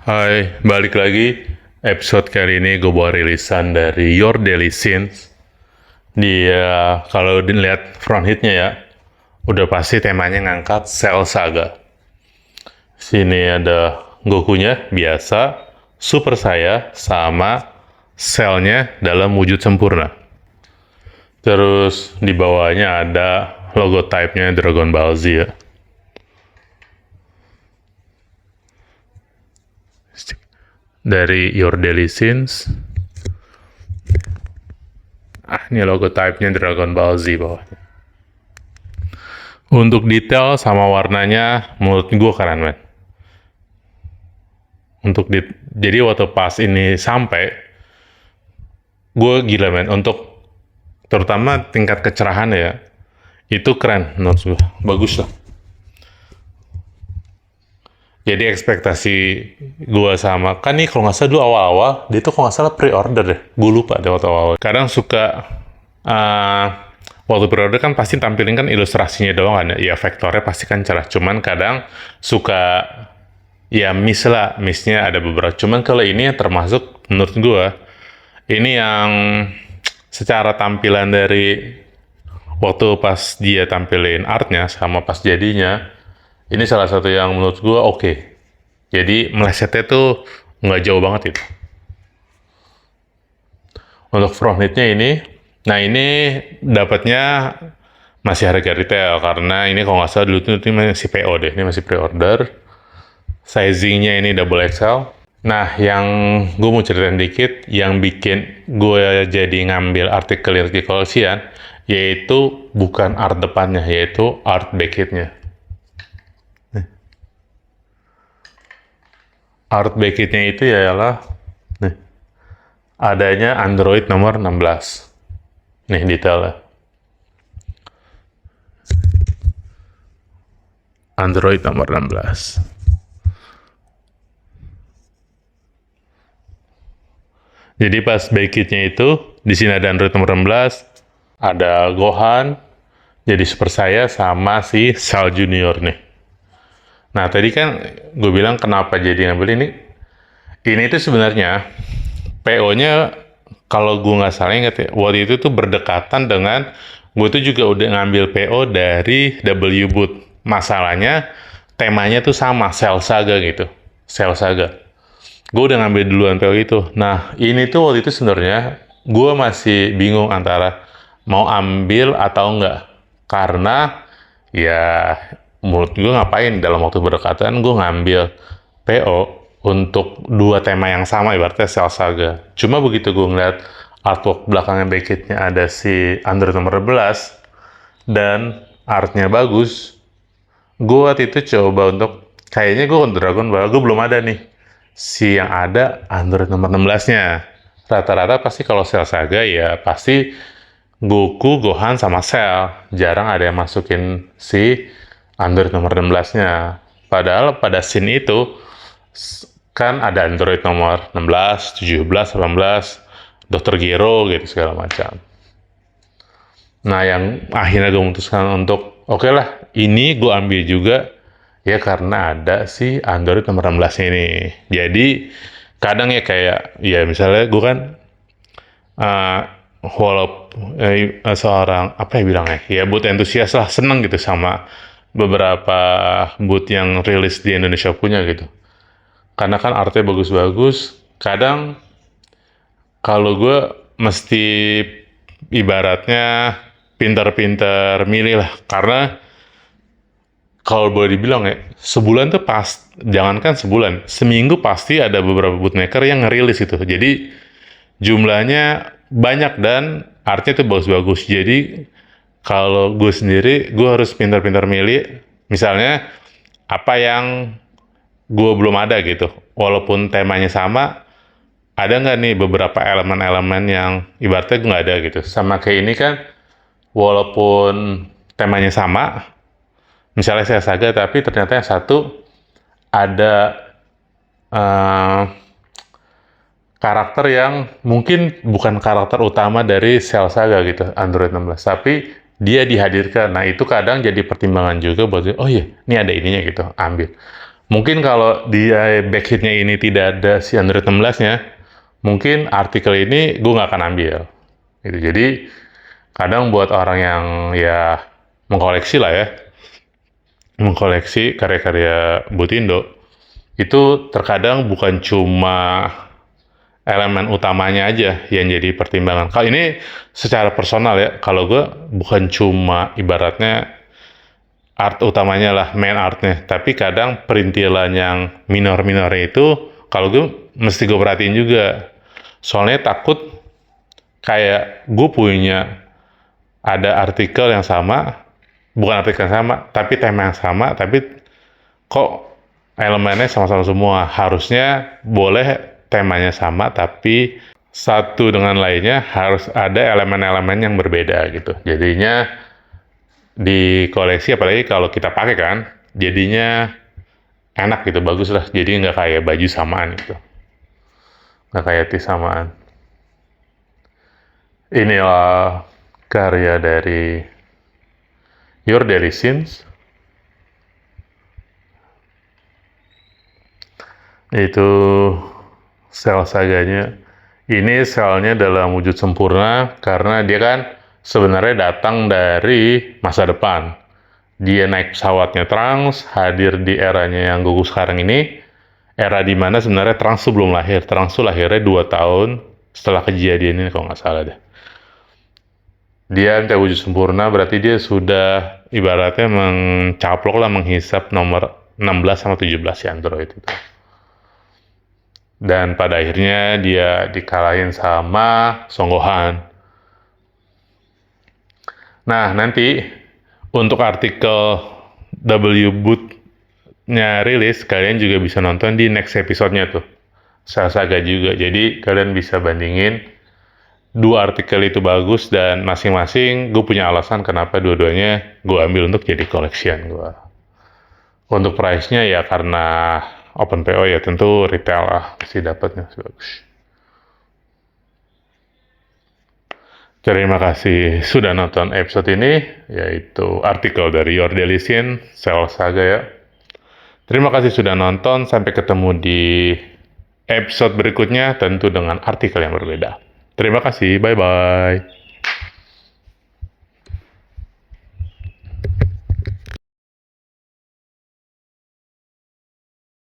Hai, balik lagi. Episode kali ini gue bawa rilisan dari Your Daily Sins. Dia, kalau dilihat front hitnya ya, udah pasti temanya ngangkat Cell Saga. Sini ada Gokunya, biasa, Super Saya, sama Cell-nya dalam wujud sempurna. Terus di bawahnya ada logo type-nya Dragon Ball Z ya. Dari Your Daily Sins. Ini logo type-nya Dragon Ball Z bawahnya. Untuk detail sama warnanya, menurut gue keren, men. Jadi waktu pas ini sampai, gue gila, men. Untuk terutama tingkat kecerahan ya, itu keren menurut gue. Bagus lah. Jadi ekspektasi gue sama, kan nih kalau nggak salah dulu awal-awal, dia tuh kalau nggak salah pre-order deh. Gue lupa deh waktu awal. Kadang suka, waktu pre-order kan pasti tampilin kan ilustrasinya doang kan ya. Ya vektornya pasti kan cerah. Cuman kadang suka, ya miss-nya ada beberapa. Cuman kalau ini yang termasuk menurut gue, ini yang secara tampilan dari waktu pas dia tampilin artnya sama pas jadinya, ini salah satu yang menurut gue oke. Jadi melesetnya tuh nggak jauh banget itu. Untuk front hitnya ini, nah ini dapatnya masih harga retail karena ini kalau nggak salah dulu itu masih PO deh, ini masih pre-order. Sizingnya ini double XL. Nah, yang gue mau ceritain dikit, yang bikin gue jadi ngambil artikel Ricky Collection, yaitu bukan art depannya, yaitu art backkitnya. Art backkitnya itu ialah nih, adanya Android nomor 16. Nih detailnya. Android nomor 16. Jadi pas backkitnya itu, di sini ada Android nomor 16, ada Gohan, jadi Super Saya, sama si Cell Junior nih. Nah, tadi kan gue bilang kenapa jadi ngambil ini. Ini tuh sebenarnya PO-nya, kalau gue nggak salah ingat ya, waktu itu tuh berdekatan dengan, gue tuh juga udah ngambil PO dari W Boot. Masalahnya, temanya tuh sama, Cell Saga gitu. Cell Saga. Gue udah ngambil duluan PO itu. Nah, ini tuh waktu itu sebenarnya, gue masih bingung antara mau ambil atau enggak. Karena, ya, menurut gue ngapain dalam waktu berdekatan gue ngambil PO untuk dua tema yang sama, ibaratnya Cell Saga. Cuma begitu gue ngeliat artwork belakangnya backkitnya ada si Android nomor 11 dan artnya bagus, gue waktu itu coba untuk kayaknya gue untuk Dragon Ball gue belum ada nih si yang ada Android nomor 16-nya. Rata-rata pasti kalau Cell Saga ya pasti Goku, Gohan, sama Cell. Jarang ada yang masukin si Android nomor 16-nya. Padahal pada scene itu, kan ada Android nomor 16, 17, 18, Dr. Gero, gitu segala macam. Nah, yang akhirnya gue memutuskan untuk, oke lah, ini gue ambil juga, ya karena ada si Android nomor 16 ini. Jadi, kadang ya kayak, ya misalnya gue kan, walaupun seorang, apa ya bilangnya, ya boot entusias lah, seneng gitu sama beberapa boot yang rilis di Indonesia punya gitu. Karena kan artnya bagus-bagus, kadang kalau gue mesti ibaratnya pintar-pintar milih lah. Karena kalau boleh dibilang ya, sebulan tuh jangankan sebulan, seminggu pasti ada beberapa bootmaker yang ngerilis gitu. Jadi jumlahnya banyak dan artnya tuh bagus-bagus. Jadi kalau gue sendiri, gue harus pintar-pintar milih, misalnya apa yang gue belum ada gitu. Walaupun temanya sama, ada nggak nih beberapa elemen-elemen yang ibaratnya gue nggak ada gitu. Sama kayak ini kan, walaupun temanya sama, misalnya saya Saga, tapi ternyata yang satu ada karakter yang mungkin bukan karakter utama dari Cell Saga gitu, Android 16. Tapi dia dihadirkan. Nah, itu kadang jadi pertimbangan juga buat, oh iya, ini ada ininya gitu, ambil. Mungkin kalau di Backheat-nya ini tidak ada si Android 16-nya, mungkin artikel ini gue nggak akan ambil. Gitu. Jadi, kadang buat orang yang ya mengkoleksi lah ya, mengkoleksi karya-karya Butindo, itu terkadang bukan cuma elemen utamanya aja yang jadi pertimbangan. Kalau ini secara personal ya, kalau gue bukan cuma ibaratnya art utamanya lah, main artnya, tapi kadang perintilan yang minor-minornya itu kalau gue mesti gue perhatiin juga. Soalnya takut kayak gue punya ada artikel yang sama, bukan artikel yang sama, tapi tema yang sama, tapi kok elemennya sama-sama semua. Harusnya boleh temanya sama, tapi satu dengan lainnya harus ada elemen-elemen yang berbeda gitu. Jadinya di koleksi, apalagi kalau kita pakai kan, jadinya enak gitu, bagus lah. Jadi nggak kayak baju samaan gitu. Nggak kayak tee samaan. Inilah karya dari Your Daily Sins. Itu sel saganya. Ini selnya dalam wujud sempurna karena dia kan sebenarnya datang dari masa depan. Dia naik pesawatnya Trunks, hadir di eranya yang gugus sekarang ini, era di mana sebenarnya Trunks tuh belum lahir. Trunks tuh lahirnya 2 tahun setelah kejadian ini kalau nggak salah deh. Dia anti wujud sempurna, berarti dia sudah ibaratnya mencaplok lah, menghisap nomor 16 sama 17 si Android itu. Dan pada akhirnya dia dikalahin sama Son Gohan. Nah, nanti untuk artikel W-Boot-nya rilis, kalian juga bisa nonton di next episode-nya tuh. Saga juga. Jadi, kalian bisa bandingin dua artikel itu bagus, dan masing-masing gue punya alasan kenapa dua-duanya gue ambil untuk jadi collection gue. Untuk price-nya ya karena open PO ya tentu retail lah pasti dapatnya bagus. Terima kasih sudah nonton episode ini, yaitu artikel dari Your Daily Sin, Cell Saga ya. Terima kasih sudah nonton, sampai ketemu di episode berikutnya tentu dengan artikel yang berbeda. Terima kasih, bye-bye.